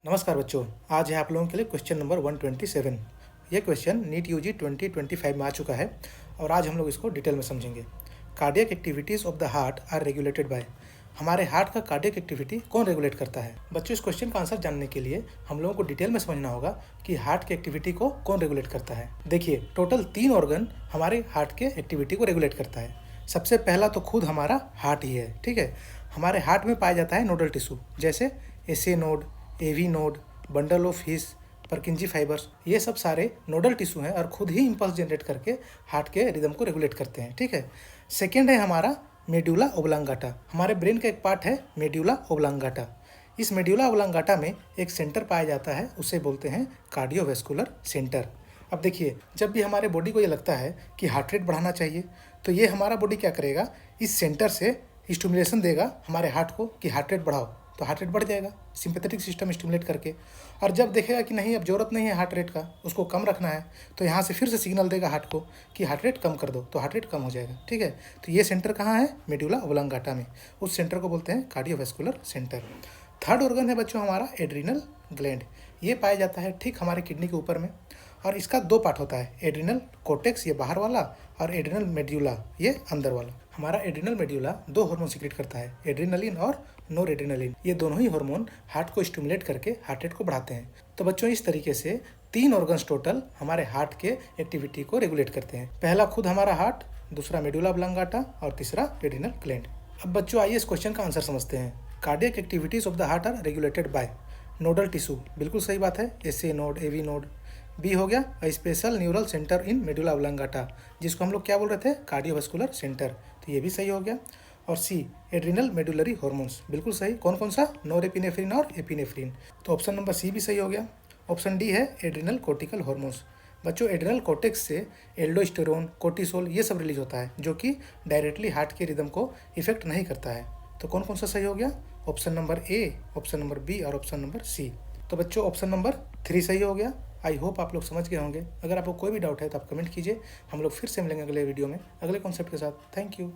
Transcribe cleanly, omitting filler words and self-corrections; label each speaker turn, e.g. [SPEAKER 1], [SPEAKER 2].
[SPEAKER 1] नमस्कार बच्चों, आज है आप लोगों के लिए क्वेश्चन नंबर 127। ये क्वेश्चन नीट यूजी 2025 में आ चुका है और आज हम लोग इसको डिटेल में समझेंगे। Cardiac activities of the heart are regulated by. हमारे हार्ट का कार्डियक एक्टिविटी कौन रेगुलेट करता है? बच्चों, इस क्वेश्चन का आंसर जानने के लिए हम लोगों को डिटेल में समझना होगा कि हार्ट की एक्टिविटी को कौन रेगुलेट करता है। देखिए, टोटल 3 ऑर्गन हमारे हार्ट के एक्टिविटी को रेगुलेट करता है। सबसे पहला तो खुद हमारा हार्ट ही है, ठीक है। हमारे हार्ट में पाया जाता है नोडल टिश्यू, जैसे SA node, AV node, bundle of His, Purkinje fibres. ये सब सारे नोडल टिश्यू हैं और खुद ही इंपल्स जनरेट करके हार्ट के रिदम को रेगुलेट करते हैं, ठीक है। सेकेंड है हमारा मेड्यूला ओब्लांगाटा। हमारे ब्रेन का एक पार्ट है मेड्यूला ओब्लांगाटा। इस मेड्यूला ओब्लांगाटा में एक सेंटर पाया जाता है, उसे बोलते हैं कार्डियोवैस्कुलर सेंटर। अब देखिए, जब भी हमारे बॉडी को ये लगता है कि हार्ट रेट बढ़ाना चाहिए, तो ये हमारा बॉडी क्या करेगा, इस सेंटर से स्टिमुलेशन देगा हमारे हार्ट को कि हार्ट रेट बढ़ाओ, तो हार्ट रेट बढ़ जाएगा सिंपैथेटिक सिस्टम स्टिमुलेट करके। और जब देखेगा कि नहीं, अब ज़रूरत नहीं है हार्ट रेट का, उसको कम रखना है, तो यहाँ से फिर से सिग्नल देगा हार्ट को कि हार्ट रेट कम कर दो, तो हार्ट रेट कम हो जाएगा, ठीक है। तो ये सेंटर कहाँ है? मेड्यूला ओब्लांगाटा में। उस सेंटर को बोलते हैं कार्डियोवैस्कुलर सेंटर। थर्ड ऑर्गन है बच्चों हमारा एड्रिनल ग्लैंड। ये पाया जाता है ठीक हमारे किडनी के ऊपर में, और इसका 2 पार्ट होता है, एड्रिनल कोर्टेक्स ये बाहर वाला और एड्रिनल मेड्यूला ये अंदर वाला। हमारा एड्रिनल मेड्यूला 2 हार्मोन सीक्रेट करता है, एड्रिनलिन और नोरेड्रिनलिन। ये दोनों ही हार्मोन हार्ट को स्टिमुलेट करके हार्ट रेट को बढ़ाते हैं। तो बच्चों, इस तरीके से 3 ऑर्गन्स टोटल हमारे हार्ट के एक्टिविटी को रेगुलेट करते हैं। पहला खुद हमारा हार्ट, दूसरा मेडुला ओब्लांगाटा और तीसरा एड्रिनल ग्लैंड। अब बच्चों, आइए इस क्वेश्चन का आंसर समझते हैं। Cardiac activities of the heart are regulated by nodal tissue. बिल्कुल सही बात है, SA node, AV node. B हो गया special neural centre in medulla oblongata, जिसको हम लोग क्या बोल रहे थे, कार्डियोवैस्कुलर सेंटर, तो ये भी सही हो गया। और सी एड्रिनल मेडुलरी हार्मोन्स, बिल्कुल सही। कौन कौन सा? नोरेपिनेफ्रिन और एपिनेफ्रिन, तो ऑप्शन नंबर सी भी सही हो गया। ऑप्शन डी है एड्रिनल कोर्टिकल हार्मोन्स। बच्चों, एड्रिनल कोर्टेक्स से एल्डोस्टेरोन, कोर्टिसोल ये सब रिलीज होता है, जो कि डायरेक्टली हार्ट के रिदम को इफेक्ट नहीं करता है। तो कौन कौन सा सही हो गया? Option number A, option number B और ऑप्शन नंबर सी। तो बच्चों, ऑप्शन नंबर 3 सही हो गया। आई होप आप लोग समझ गए होंगे। अगर आपको कोई भी डाउट है तो आप कमेंट कीजिए, हम लोग फिर से मिलेंगे अगले वीडियो में अगले कॉन्सेप्ट के साथ। Thank you.